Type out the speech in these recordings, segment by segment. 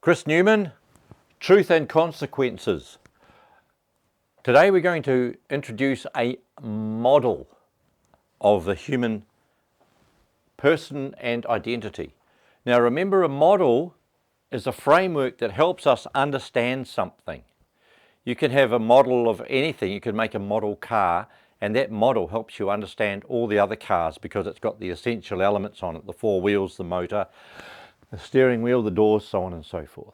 Chris Newman, Truth and Consequences. Today we're going to introduce a model of the human person and identity. Now remember, a model is a framework that helps us understand something. You can have a model of anything. You can make a model car, and that model helps you understand all the other cars because it's got the essential elements on it: the four wheels, the motor, the steering wheel, the doors, so on and so forth.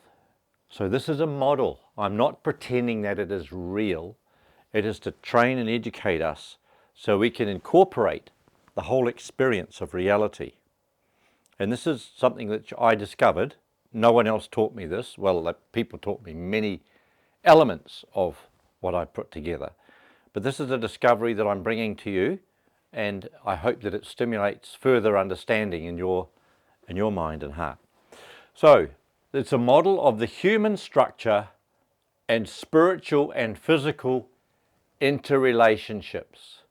So this is a model. I'm not pretending that it is real. It is to train and educate us so we can incorporate the whole experience of reality. And this is something that I discovered. No one else taught me this. Well, people taught me many elements of what I put together. But this is a discovery that I'm bringing to you, and I hope that it stimulates further understanding in your mind and heart. So, it's a model of the human structure and spiritual and physical interrelationships.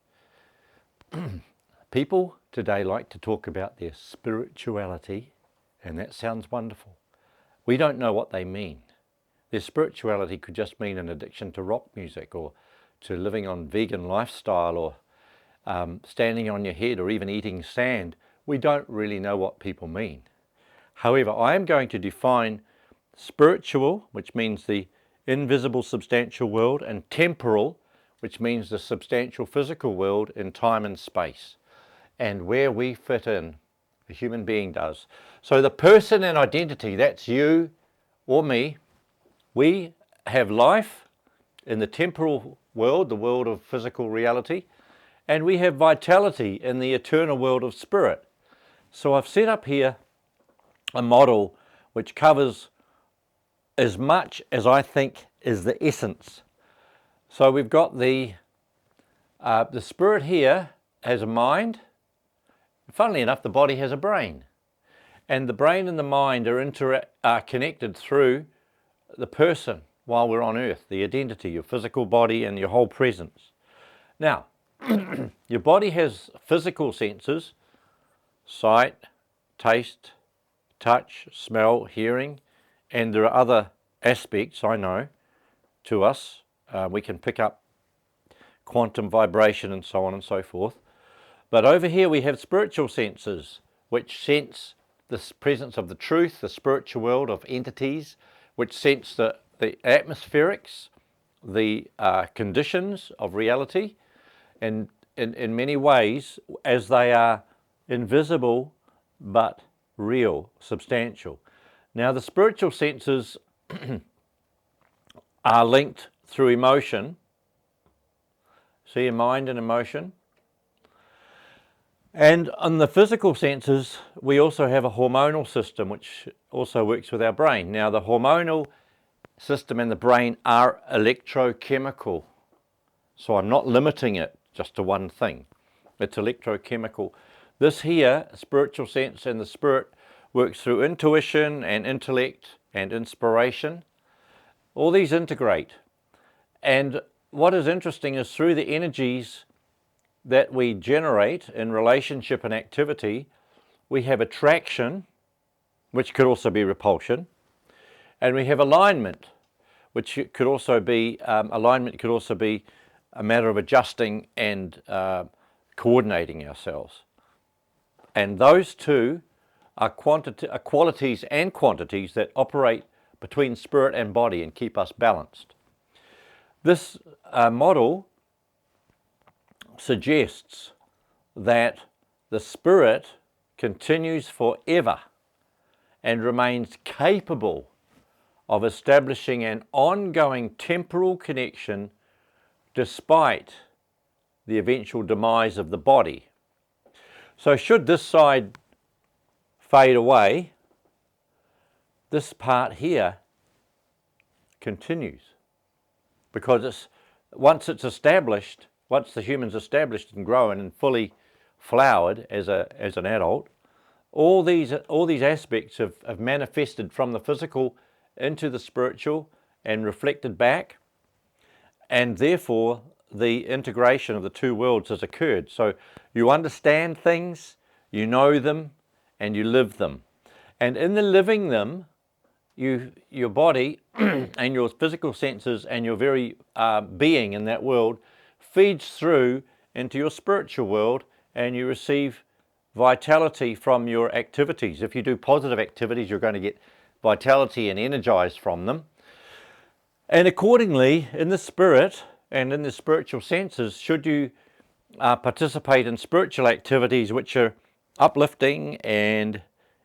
People today like to talk about their spirituality, and that sounds wonderful. We don't know what they mean. Their spirituality could just mean an addiction to rock music, or to living on vegan lifestyle, or standing on your head, or even eating sand. We don't really know what people mean. However, I am going to define spiritual, which means the invisible substantial world, and temporal, which means the substantial physical world in time and space, and where we fit in, the human being does. So the person and identity, that's you or me. We have life in the temporal world, the world of physical reality, and we have vitality in the eternal world of spirit. So I've set up here a model which covers as much as I think is the essence. So we've got the spirit here has a mind. Funnily enough, the body has a brain, and the brain and the mind are connected through the person while we're on earth, the identity, your physical body and your whole presence. Now, your body has physical senses: sight, taste, touch, smell, hearing, and there are other aspects, I know, to us. We can pick up quantum vibration and so on and so forth. But over here we have spiritual senses, which sense the presence of the truth, the spiritual world of entities, which sense the atmospherics, the conditions of reality, and in many ways, as they are invisible but real, substantial. Now the spiritual senses are linked through emotion. See, your mind and emotion. And on the physical senses, we also have a hormonal system which also works with our brain. Now the hormonal system and the brain are electrochemical. So I'm not limiting it just to one thing. It's electrochemical. This here, spiritual sense, and the spirit works through intuition and intellect and inspiration. All these integrate. And what is interesting is through the energies that we generate in relationship and activity, we have attraction, which could also be repulsion, and we have alignment, which could also be a matter of adjusting and coordinating ourselves. And those two are qualities and quantities that operate between spirit and body and keep us balanced. This model suggests that the spirit continues forever and remains capable of establishing an ongoing temporal connection despite the eventual demise of the body. So should this side fade away, this part here continues, because once it's established, once the human's established and grown and fully flowered as an adult, all these aspects have manifested from the physical into the spiritual and reflected back, and therefore the integration of the two worlds has occurred. So you understand things, you know them, and you live them. And in the living them, your body and your physical senses and your very being in that world feeds through into your spiritual world, and you receive vitality from your activities. If you do positive activities, you're going to get vitality and energized from them. And accordingly, in the spirit and in the spiritual senses, should you participate in spiritual activities which are uplifting and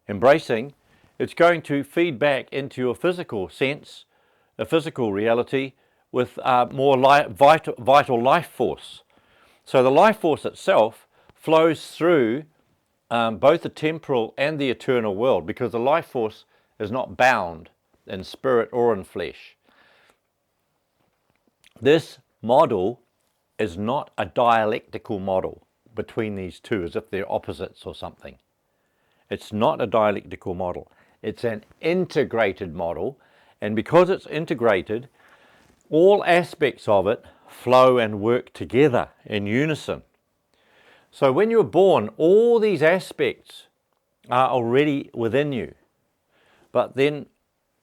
embracing, it's going to feed back into your physical sense, a physical reality, with more vital life force. So the life force itself flows through both the temporal and the eternal world, because the life force is not bound in spirit or in flesh. This model is not a dialectical model between these two, as if they're opposites or something. It's not a dialectical model. It's an integrated model, and because it's integrated, all aspects of it flow and work together in unison. So when you're born, all these aspects are already within you. But then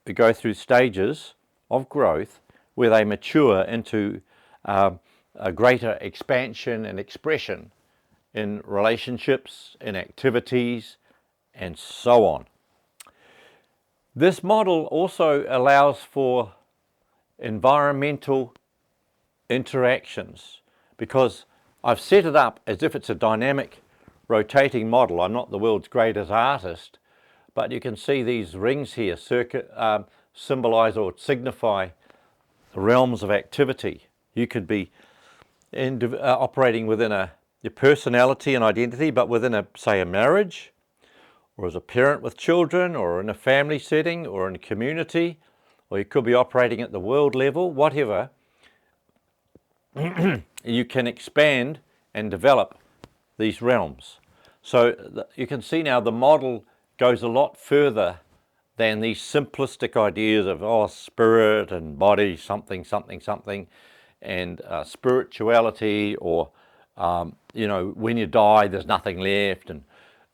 we go through stages of growth where they mature into a greater expansion and expression in relationships, in activities, and so on. This model also allows for environmental interactions, because I've set it up as if it's a dynamic rotating model. I'm not the world's greatest artist, but you can see these rings here symbolize or signify the realms of activity. You could be operating within your personality and identity, but within say a marriage, or as a parent with children, or in a family setting, or in a community, or you could be operating at the world level, whatever. You can expand and develop these realms. So you can see now the model goes a lot further than these simplistic ideas of spirit and body, something, something, something, and spirituality, or when you die there's nothing left, and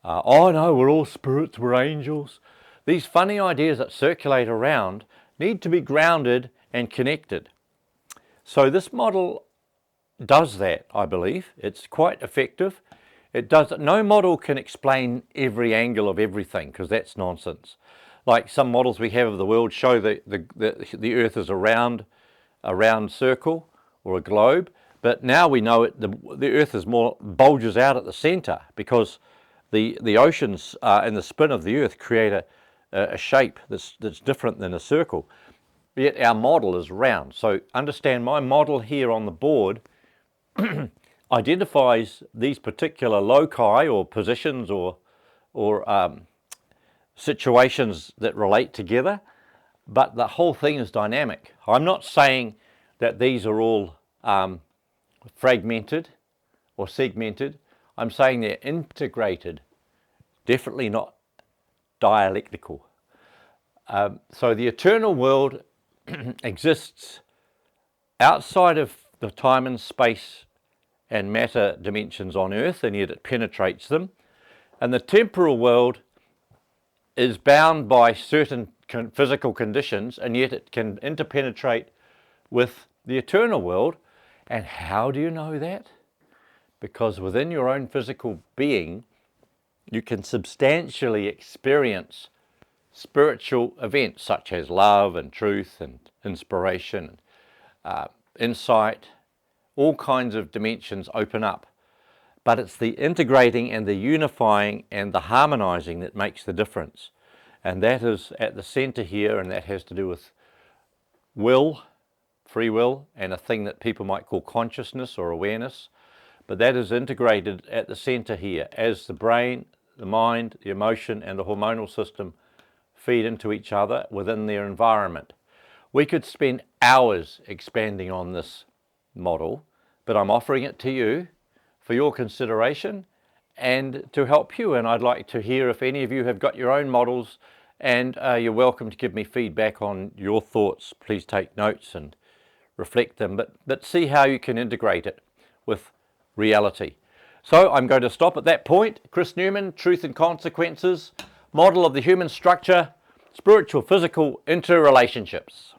no, we're all spirits, we're angels. These funny ideas that circulate around need to be grounded and connected. So this model does that, I believe. It's quite effective. No model can explain every angle of everything, because that's nonsense. Like some models we have of the world show that the Earth is a round circle or a globe, but now we know the Earth is more bulges out at the center, because the oceans and the spin of the Earth create a shape that's different than a circle. Yet our model is round. So understand, my model here on the board identifies these particular loci or positions or situations that relate together, but the whole thing is dynamic. I'm not saying that these are all fragmented or segmented. I'm saying they're integrated, definitely not dialectical. So the eternal world exists outside of the time and space and matter dimensions on Earth, and yet it penetrates them. And the temporal world is bound by certain physical conditions, and yet it can interpenetrate with the eternal world. And how do you know that? Because within your own physical being, you can substantially experience spiritual events such as love and truth and inspiration, insight. All kinds of dimensions open up. But it's the integrating and the unifying and the harmonizing that makes the difference. And that is at the center here, and that has to do with will, free will, and a thing that people might call consciousness or awareness. But that is integrated at the center here, as the brain, the mind, the emotion, and the hormonal system feed into each other within their environment. We could spend hours expanding on this model, but I'm offering it to you for your consideration and to help you. And I'd like to hear if any of you have got your own models, and you're welcome to give me feedback on your thoughts. Please take notes and reflect them, but see how you can integrate it with reality. So I'm going to stop at that point. Chris Newman, Truth and Consequences, Model of the Human Structure, Spiritual, physical interrelationships.